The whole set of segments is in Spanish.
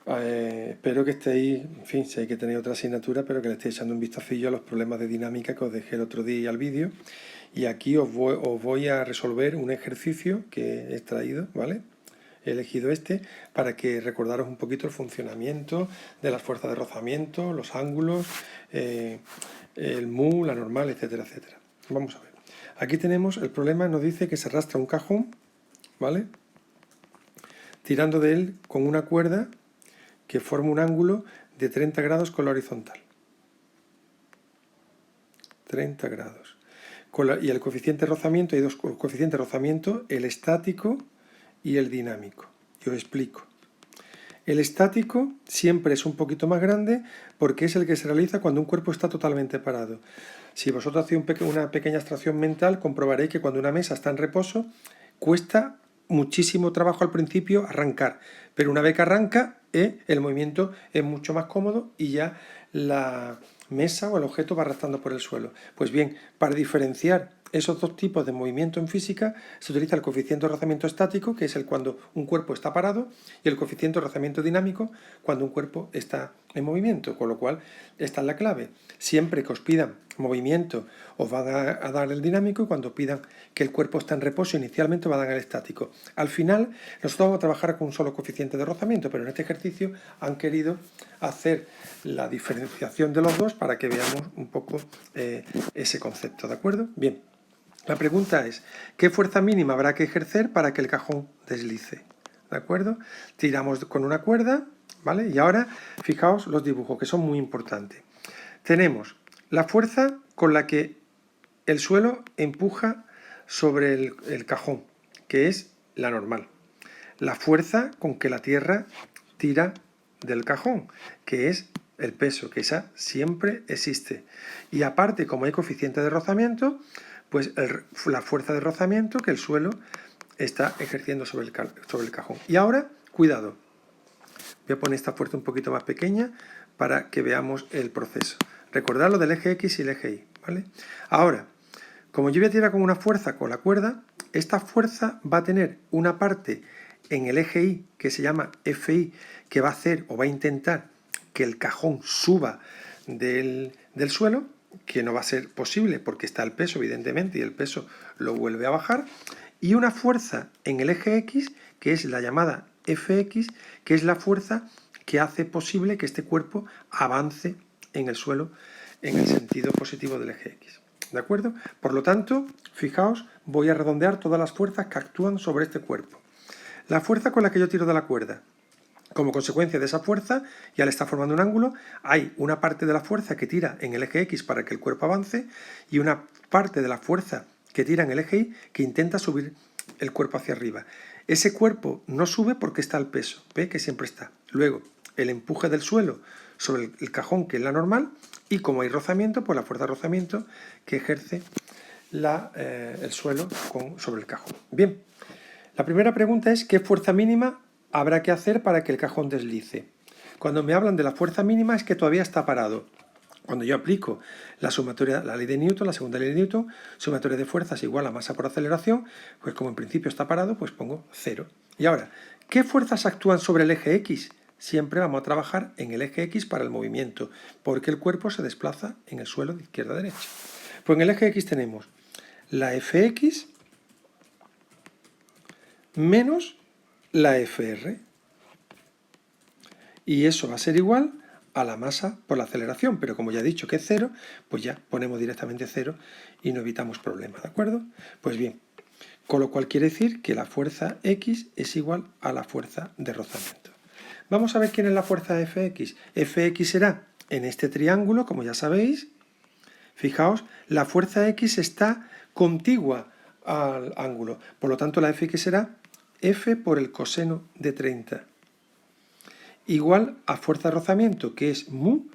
Espero que estéis, en fin, si hay que tener otra asignatura, pero que le estéis echando un vistacillo a los problemas de dinámica que os dejé el otro día al vídeo. Y aquí os voy a resolver un ejercicio que he extraído, ¿vale? He elegido este para que recordaros un poquito el funcionamiento de las fuerzas de rozamiento, los ángulos, el mu, la normal, etcétera, etcétera. Vamos a ver. Aquí tenemos el problema, nos dice que se arrastra un cajón, ¿vale? Tirando de él con una cuerda que forma un ángulo de 30 grados con la horizontal. 30 grados. Y el coeficiente de rozamiento, hay dos coeficientes de rozamiento, el estático y el dinámico. Yo os explico. El estático siempre es un poquito más grande porque es el que se realiza cuando un cuerpo está totalmente parado. Si vosotros hacéis una pequeña abstracción mental, comprobaréis que cuando una mesa está en reposo, cuesta muchísimo trabajo al principio arrancar, pero una vez que arranca, el movimiento es mucho más cómodo y ya la mesa o el objeto va arrastrando por el suelo. Pues bien, para diferenciar esos dos tipos de movimiento en física se utiliza el coeficiente de rozamiento estático, que es el cuando un cuerpo está parado, y el coeficiente de rozamiento dinámico cuando un cuerpo está en movimiento, con lo cual esta es la clave. Siempre que os pidan movimiento os van a dar el dinámico y cuando pidan que el cuerpo está en reposo inicialmente os van a dar el estático. Al final nosotros vamos a trabajar con un solo coeficiente de rozamiento, pero en este ejercicio han querido hacer la diferenciación de los dos para que veamos un poco ese concepto, ¿de acuerdo? Bien. La pregunta es, ¿qué fuerza mínima habrá que ejercer para que el cajón deslice? ¿De acuerdo? Tiramos con una cuerda, ¿vale? Y ahora, fijaos los dibujos, que son muy importantes. Tenemos la fuerza con la que el suelo empuja sobre el cajón, que es la normal. La fuerza con que la tierra tira del cajón, que es el peso, que esa siempre existe. Y aparte, como hay coeficiente de rozamiento, pues la fuerza de rozamiento que el suelo está ejerciendo sobre el cajón. Y ahora, cuidado, voy a poner esta fuerza un poquito más pequeña para que veamos el proceso. Recordad lo del eje X y el eje Y, ¿vale? Ahora, como yo voy a tirar con una fuerza con la cuerda, esta fuerza va a tener una parte en el eje Y que se llama FI, que va a hacer o va a intentar que el cajón suba del suelo, que no va a ser posible porque está el peso, evidentemente, y el peso lo vuelve a bajar, y una fuerza en el eje X, que es la llamada Fx, que es la fuerza que hace posible que este cuerpo avance en el suelo en el sentido positivo del eje X. ¿De acuerdo? Por lo tanto, fijaos, voy a redondear todas las fuerzas que actúan sobre este cuerpo. La fuerza con la que yo tiro de la cuerda. Como consecuencia de esa fuerza, ya le está formando un ángulo, hay una parte de la fuerza que tira en el eje X para que el cuerpo avance y una parte de la fuerza que tira en el eje Y que intenta subir el cuerpo hacia arriba. Ese cuerpo no sube porque está el peso, ¿ve? Que siempre está. Luego, el empuje del suelo sobre el cajón, que es la normal, y como hay rozamiento, pues la fuerza de rozamiento que ejerce el suelo sobre el cajón. Bien, la primera pregunta es ¿qué fuerza mínima habrá que hacer para que el cajón deslice? Cuando me hablan de la fuerza mínima es que todavía está parado. Cuando yo aplico la ley de Newton, la segunda ley de Newton, sumatoria de fuerzas igual a masa por aceleración, pues como en principio está parado, pues pongo 0. Y ahora, ¿qué fuerzas actúan sobre el eje X? Siempre vamos a trabajar en el eje X para el movimiento, porque el cuerpo se desplaza en el suelo de izquierda a derecha. Pues en el eje X tenemos la Fx menos la Fr. Y eso va a ser igual a la masa por la aceleración, pero como ya he dicho que es 0, pues ya ponemos directamente 0 y no evitamos problemas, ¿de acuerdo? Pues bien, con lo cual quiere decir que la fuerza X es igual a la fuerza de rozamiento. Vamos a ver quién es la fuerza Fx. Fx será en este triángulo, como ya sabéis. Fijaos, la fuerza X está contigua al ángulo, por lo tanto la Fx será F por el coseno de 30. Igual a fuerza de rozamiento, que es mu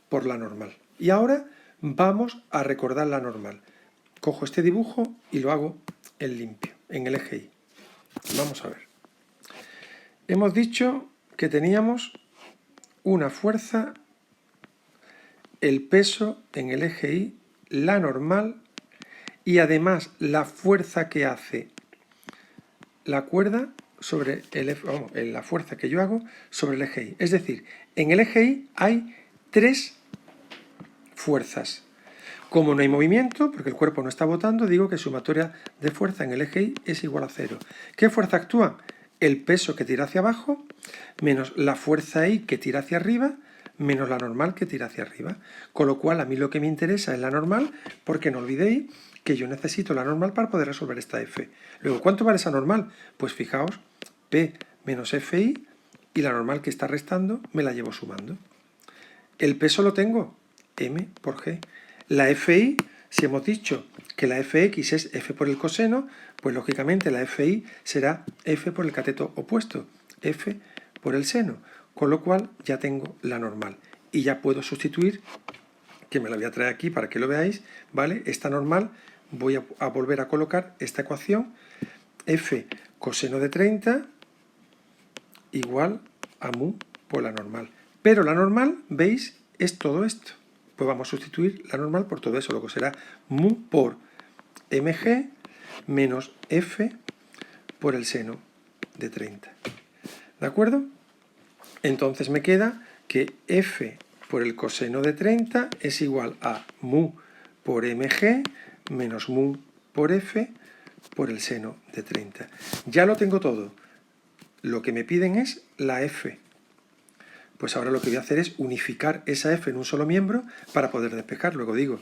por la normal. Y ahora vamos a recordar la normal. Cojo este dibujo y lo hago en limpio, en el eje Y. Vamos a ver. Hemos dicho que teníamos una fuerza, el peso en el eje Y, la normal, y además la fuerza que hace la cuerda sobre el F, vamos, en la fuerza que yo hago sobre el eje Y. Es decir, en el eje Y hay 3 fuerzas. Como no hay movimiento, porque el cuerpo no está botando, digo que sumatoria de fuerza en el eje Y es igual a 0. ¿Qué fuerza actúa? El peso que tira hacia abajo, menos la fuerza Y que tira hacia arriba, menos la normal que tira hacia arriba. Con lo cual, a mí lo que me interesa es la normal, porque no olvidéis que yo necesito la normal para poder resolver esta F. Luego, ¿cuánto vale esa normal? Pues fijaos, P menos FI, y la normal que está restando me la llevo sumando. El peso lo tengo, M por G. La FI, si hemos dicho que la Fx es F por el coseno, pues lógicamente la Fi será F por el cateto opuesto, F por el seno, con lo cual ya tengo la normal. Y ya puedo sustituir, que me la voy a traer aquí para que lo veáis, ¿vale? Esta normal, voy a volver a colocar esta ecuación, F coseno de 30 igual a mu por la normal. Pero la normal, ¿veis? Es todo esto. Pues vamos a sustituir la normal por todo eso, lo que será mu por mg menos f por el seno de 30. ¿De acuerdo? Entonces me queda que f por el coseno de 30 es igual a mu por mg menos mu por f por el seno de 30. Ya lo tengo todo. Lo que me piden es la f. Pues ahora lo que voy a hacer es unificar esa f en un solo miembro para poder despejar. Luego digo,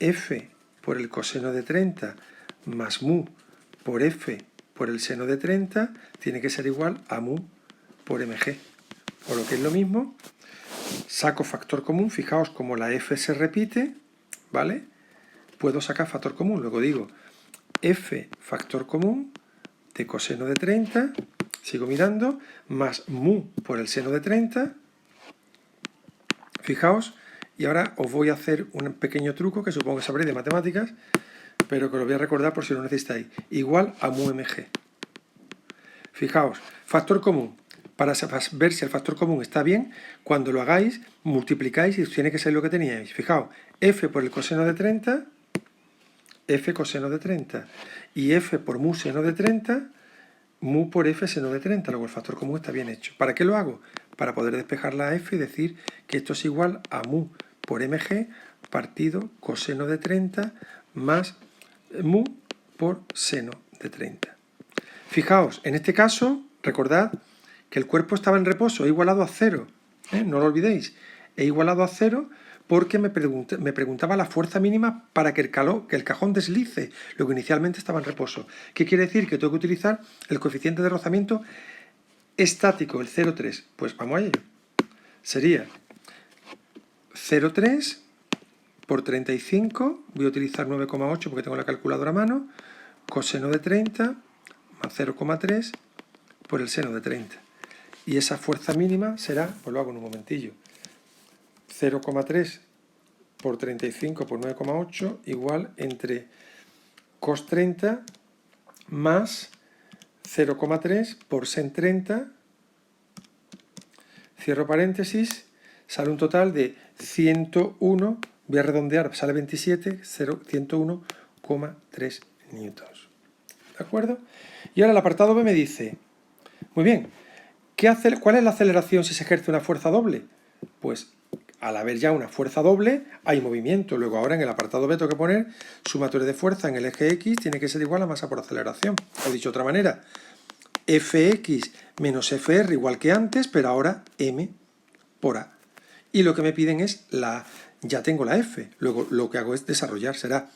f por el coseno de 30 más mu por f por el seno de 30 tiene que ser igual a mu por mg. O lo que es lo mismo, saco factor común. Fijaos como la f se repite, ¿vale? Puedo sacar factor común. Luego digo, f factor común de coseno de 30, sigo mirando, más mu por el seno de 30. Fijaos, y ahora os voy a hacer un pequeño truco que supongo que sabréis de matemáticas, pero que lo voy a recordar por si lo necesitáis. Igual a mu mg. Fijaos, factor común. Para ver si el factor común está bien, cuando lo hagáis, multiplicáis y tiene que ser lo que teníais. Fijaos, f por el coseno de 30, f coseno de 30, y f por mu seno de 30, mu por f seno de 30, luego el factor común está bien hecho. ¿Para qué lo hago? Para poder despejar la f y decir que esto es igual a mu por mg partido coseno de 30 más mu por seno de 30. Fijaos, en este caso, recordad que el cuerpo estaba en reposo, he igualado a 0, no lo olvidéis, he igualado a 0 porque me preguntaba la fuerza mínima para que el cajón deslice, lo que inicialmente estaba en reposo. ¿Qué quiere decir? Que tengo que utilizar el coeficiente de rozamiento estático, el 0,3. Pues vamos a ello. Sería 0,3 por 35, voy a utilizar 9,8 porque tengo la calculadora a mano, coseno de 30 más 0,3 por el seno de 30. Y esa fuerza mínima será, pues lo hago en un momentillo, 0,3 por 35 por 9,8 igual entre cos 30 más 0,3 por sen 30, cierro paréntesis, sale un total de 101, voy a redondear, sale 27, 101,3 newtons. ¿De acuerdo? Y ahora el apartado B me dice, muy bien, ¿cuál es la aceleración si se ejerce una fuerza doble? Pues al haber ya una fuerza doble, hay movimiento. Luego ahora en el apartado B tengo que poner sumatoria de fuerza en el eje X tiene que ser igual a masa por aceleración. O dicho de otra manera, Fx menos Fr igual que antes, pero ahora m por a. Y lo que me piden es ya tengo la F. Luego lo que hago es desarrollar, será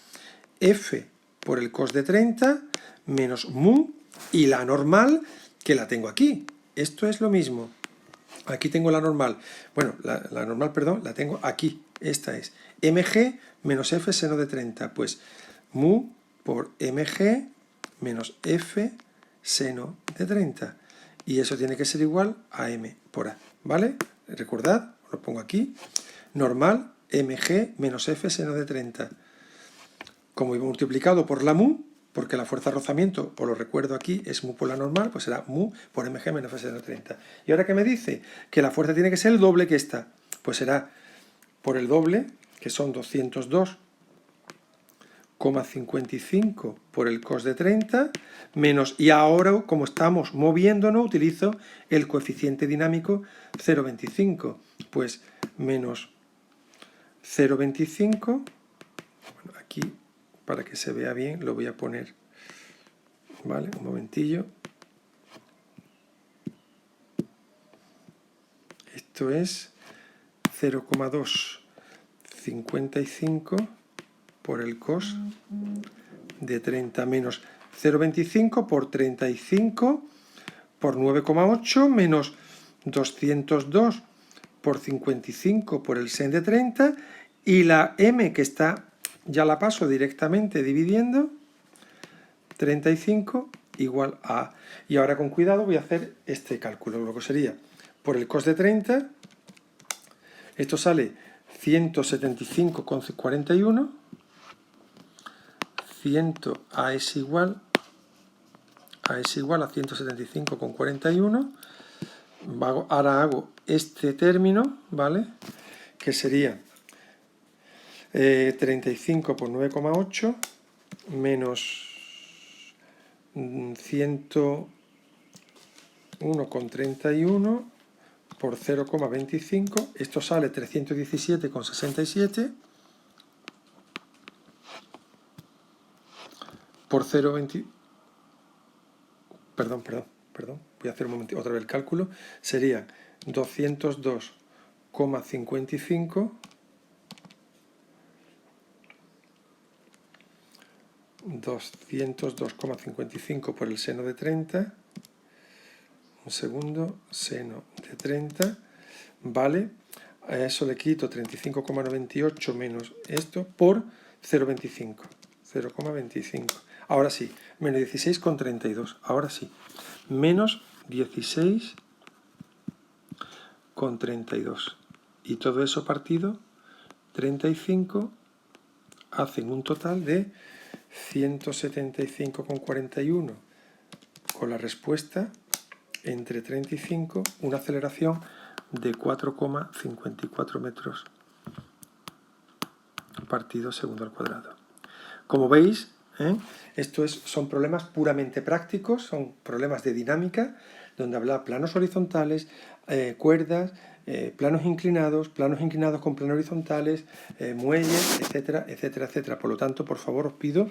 F por el cos de 30 menos mu y la normal que la tengo aquí. Esto es lo mismo. Aquí tengo la normal. Bueno, la normal, perdón, la tengo aquí. Esta es mg menos f seno de 30. Pues mu por mg menos f seno de 30. Y eso tiene que ser igual a m por a. ¿Vale? Recordad, lo pongo aquí. Normal mg menos f seno de 30. Como he multiplicado por la mu, porque la fuerza de rozamiento, os lo recuerdo aquí, es mu por la normal, pues será mu por mg menos f seno de 30. ¿Y ahora qué me dice? Que la fuerza tiene que ser el doble que esta. Pues será por el doble, que son 202,8 0,55 por el cos de 30 menos, y ahora como estamos moviéndonos utilizo el coeficiente dinámico 0,25, pues menos 0,25, bueno, aquí para que se vea bien lo voy a poner, vale, un momentillo, esto es 0,255 por el cos de 30 menos 0,25 por 35 por 9,8 menos 202 por 55 por el sen de 30 y la m que está, ya la paso directamente dividiendo, 35 igual a... Y ahora con cuidado voy a hacer este cálculo, lo que sería por el cos de 30, esto sale 175,41, A es igual a 175,41. Ahora hago este término, ¿vale? Que sería 35 por 9,8 menos 101,31 por 0,25. Esto sale 317,67 por 0,20. Perdón. Voy a hacer un momento otra vez el cálculo. Sería 202,55 por el seno de 30. Un segundo, seno de 30, ¿vale? A eso le quito 35,98 menos esto por 0,25. Ahora sí, menos 16,32. Ahora sí, menos 16,32. Y todo eso partido 35 hacen un total de 175,41 con la respuesta entre 35, una aceleración de 4,54 metros partido segundo al cuadrado. Como veis, son problemas puramente prácticos, son problemas de dinámica, donde habla planos horizontales, cuerdas, planos inclinados con planos horizontales, muelles, etcétera, etcétera, etcétera. Por lo tanto, por favor, os pido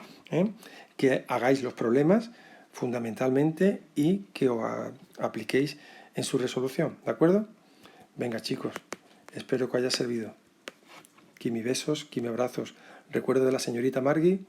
que hagáis los problemas fundamentalmente y que os apliquéis en su resolución, ¿de acuerdo? Venga, chicos, espero que os haya servido. Kimi besos, Kimi abrazos. Recuerdo de la señorita Margui.